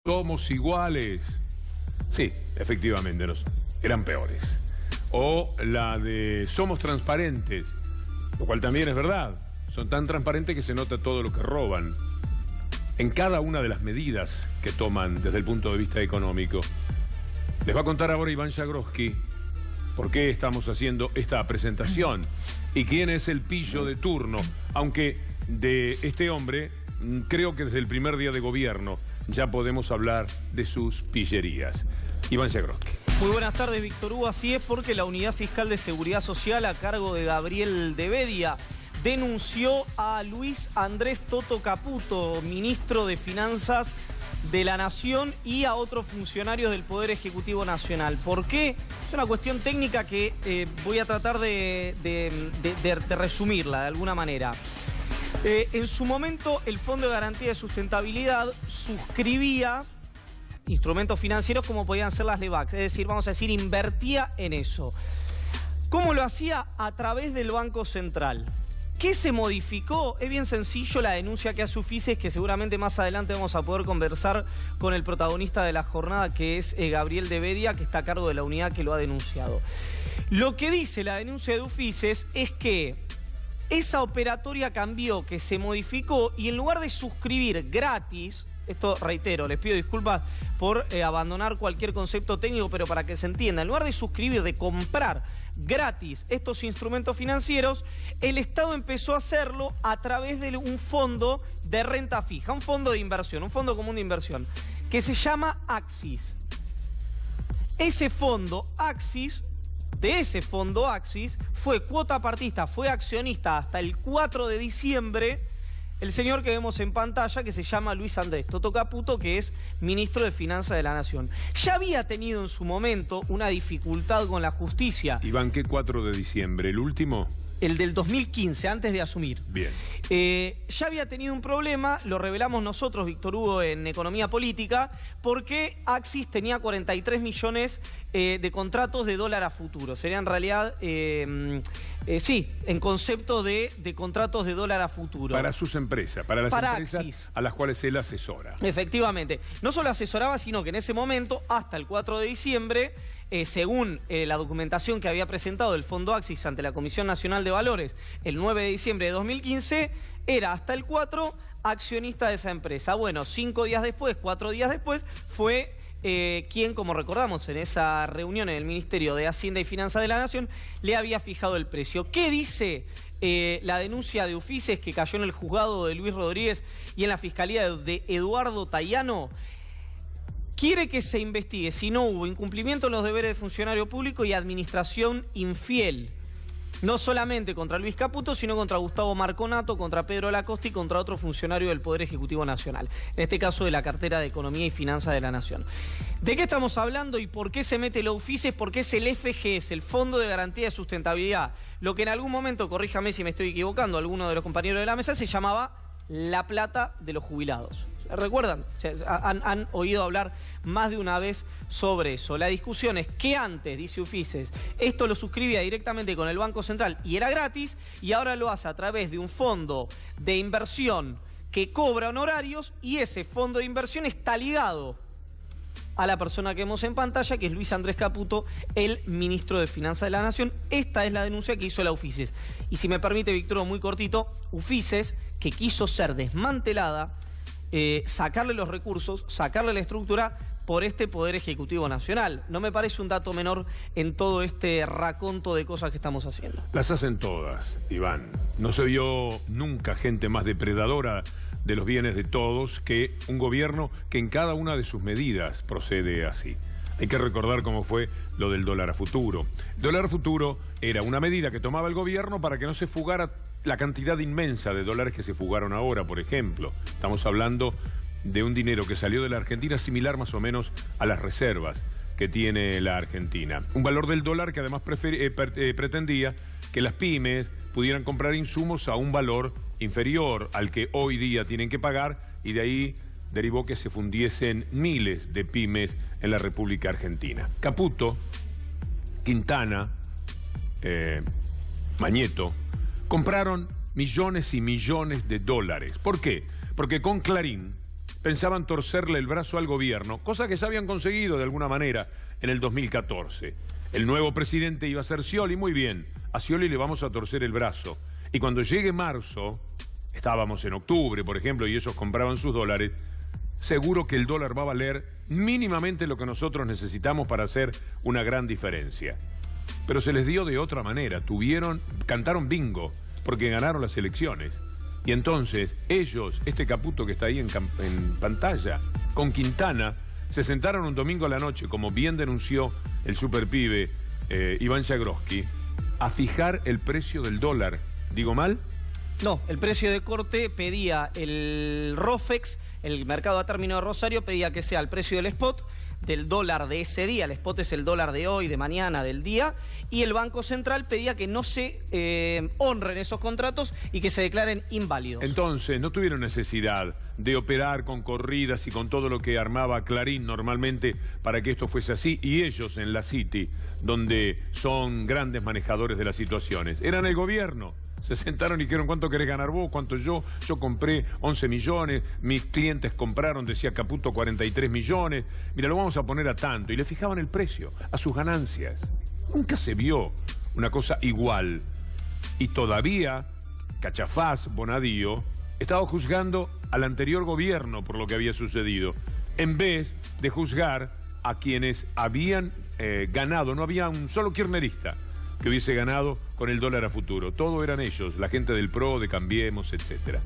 Somos iguales. Sí, efectivamente, eran peores. O la de somos transparentes, lo cual también es verdad. Son tan transparentes que se nota todo lo que roban en cada una de las medidas que toman desde el punto de vista económico. Les va a contar ahora Iván Jagroski por qué estamos haciendo esta presentación y quién es el pillo de turno, aunque de este hombre creo que desde el primer día de gobierno ya podemos hablar de sus pillerías. Iván Jagroski. Muy buenas tardes, Víctor Hugo. Así es, porque la Unidad Fiscal de Seguridad Social a cargo de Gabriel de Bedia denunció a Luis Andrés Toto Caputo, ministro de Finanzas de la Nación, y a otros funcionarios del Poder Ejecutivo Nacional. ¿Por qué? Es una cuestión técnica que voy a tratar de resumirla de alguna manera. En su momento, el Fondo de Garantía de Sustentabilidad suscribía instrumentos financieros como podían ser las LEVAC, es decir, vamos a decir, invertía en eso. ¿Cómo lo hacía? A través del Banco Central. ¿Qué se modificó? Es bien sencillo la denuncia que hace UFICES, que seguramente más adelante vamos a poder conversar con el protagonista de la jornada, que es Gabriel de Bedia, que está a cargo de la unidad que lo ha denunciado. Lo que dice la denuncia de UFICES es que esa operatoria cambió, que se modificó, y en lugar de suscribir gratis, esto reitero, les pido disculpas por abandonar cualquier concepto técnico, pero para que se entienda, en lugar de suscribir, de comprar gratis estos instrumentos financieros, el Estado empezó a hacerlo a través de un fondo de renta fija, un fondo de inversión, un fondo común de inversión, que se llama Axis. Ese fondo Axis, de ese fondo Axis, fue cuota partista, fue accionista hasta el 4 de diciembre, el señor que vemos en pantalla, que se llama Luis Andrés Toto Caputo, que es ministro de Finanzas de la Nación. Ya había tenido en su momento una dificultad con la justicia. Iván, ¿qué 4 de diciembre? ¿El último? El del 2015, antes de asumir. Bien. Ya había tenido un problema, lo revelamos nosotros, Víctor Hugo, en Economía Política, porque Axis tenía 43 millones de contratos de dólar a futuro. Sería en realidad, sí, en concepto de contratos de dólar a futuro. Para sus empresas, para las empresas Axis, a las cuales él asesora. Efectivamente. No solo asesoraba, sino que en ese momento, hasta el 4 de diciembre, según la documentación que había presentado el Fondo Axis ante la Comisión Nacional de Valores el 9 de diciembre de 2015, era hasta el 4 accionista de esa empresa. Bueno, 5 días después, 4 días después, fue quien, como recordamos en esa reunión en el Ministerio de Hacienda y Finanzas de la Nación, le había fijado el precio. ¿Qué dice la denuncia de UFICES que cayó en el juzgado de Luis Rodríguez y en la fiscalía de Eduardo Tayano? Quiere que se investigue si no hubo incumplimiento en los deberes de funcionario público y administración infiel. No solamente contra Luis Caputo, sino contra Gustavo Marconato, contra Pedro Lacoste y contra otro funcionario del Poder Ejecutivo Nacional. En este caso de la cartera de Economía y Finanzas de la Nación. ¿De qué estamos hablando y por qué se mete la UFICES? Porque es el FGS, el Fondo de Garantía de Sustentabilidad. Lo que en algún momento, corríjame si me estoy equivocando, alguno de los compañeros de la mesa, se llamaba la plata de los jubilados. ¿Recuerdan? Han oído hablar más de una vez sobre eso. La discusión es que antes, dice UFICES, esto lo suscribía directamente con el Banco Central y era gratis, y ahora lo hace a través de un fondo de inversión que cobra honorarios, y ese fondo de inversión está ligado a la persona que vemos en pantalla, que es Luis Andrés Caputo, el ministro de Finanzas de la Nación. Esta es la denuncia que hizo la UFICES. Y si me permite, Víctor, muy cortito, UFICES, que quiso ser desmantelada, sacarle los recursos, sacarle la estructura por este Poder Ejecutivo Nacional. No me parece un dato menor en todo este raconto de cosas que estamos haciendo. Las hacen todas, Iván. No se vio nunca gente más depredadora de los bienes de todos que un gobierno que en cada una de sus medidas procede así. Hay que recordar cómo fue lo del dólar a futuro. El dólar a futuro era una medida que tomaba el gobierno para que no se fugara la cantidad inmensa de dólares que se fugaron ahora, por ejemplo. Estamos hablando de un dinero que salió de la Argentina similar más o menos a las reservas que tiene la Argentina. Un valor del dólar que además pretendía que las pymes pudieran comprar insumos a un valor inferior al que hoy día tienen que pagar, y de ahí derivó que se fundiesen miles de pymes en la República Argentina. Caputo, Quintana, Mañeto, compraron millones y millones de dólares. ¿Por qué? Porque con Clarín pensaban torcerle el brazo al gobierno, cosa que ya habían conseguido de alguna manera en el 2014. El nuevo presidente iba a ser Scioli, muy bien, a Scioli le vamos a torcer el brazo. Y cuando llegue marzo, estábamos en octubre, por ejemplo, y ellos compraban sus dólares, seguro que el dólar va a valer mínimamente lo que nosotros necesitamos para hacer una gran diferencia. Pero se les dio de otra manera, cantaron bingo, porque ganaron las elecciones. Y entonces ellos, este Caputo que está ahí en pantalla, con Quintana, se sentaron un domingo a la noche, como bien denunció el superpibe Iván Jagroski, a fijar el precio del dólar. ¿Digo mal? No, el precio de corte pedía el ROFEX, el mercado a término de Rosario, pedía que sea el precio del spot, del dólar de ese día, el spot es el dólar de hoy, de mañana, del día, y el Banco Central pedía que no se honren esos contratos y que se declaren inválidos. Entonces, no tuvieron necesidad de operar con corridas y con todo lo que armaba Clarín normalmente para que esto fuese así, y ellos en la City, donde son grandes manejadores de las situaciones, eran el gobierno. Se sentaron y dijeron, ¿cuánto querés ganar vos? ¿Cuánto yo? Yo compré 11 millones, mis clientes compraron, decía Caputo, 43 millones. Mira, lo vamos a poner a tanto. Y le fijaban el precio, a sus ganancias. Nunca se vio una cosa igual. Y todavía, Cachafaz, Bonadío, estaba juzgando al anterior gobierno por lo que había sucedido, en vez de juzgar a quienes habían ganado. No había un solo kirchnerista que hubiese ganado con el dólar a futuro. Todo eran ellos, la gente del PRO, de Cambiemos, etcétera.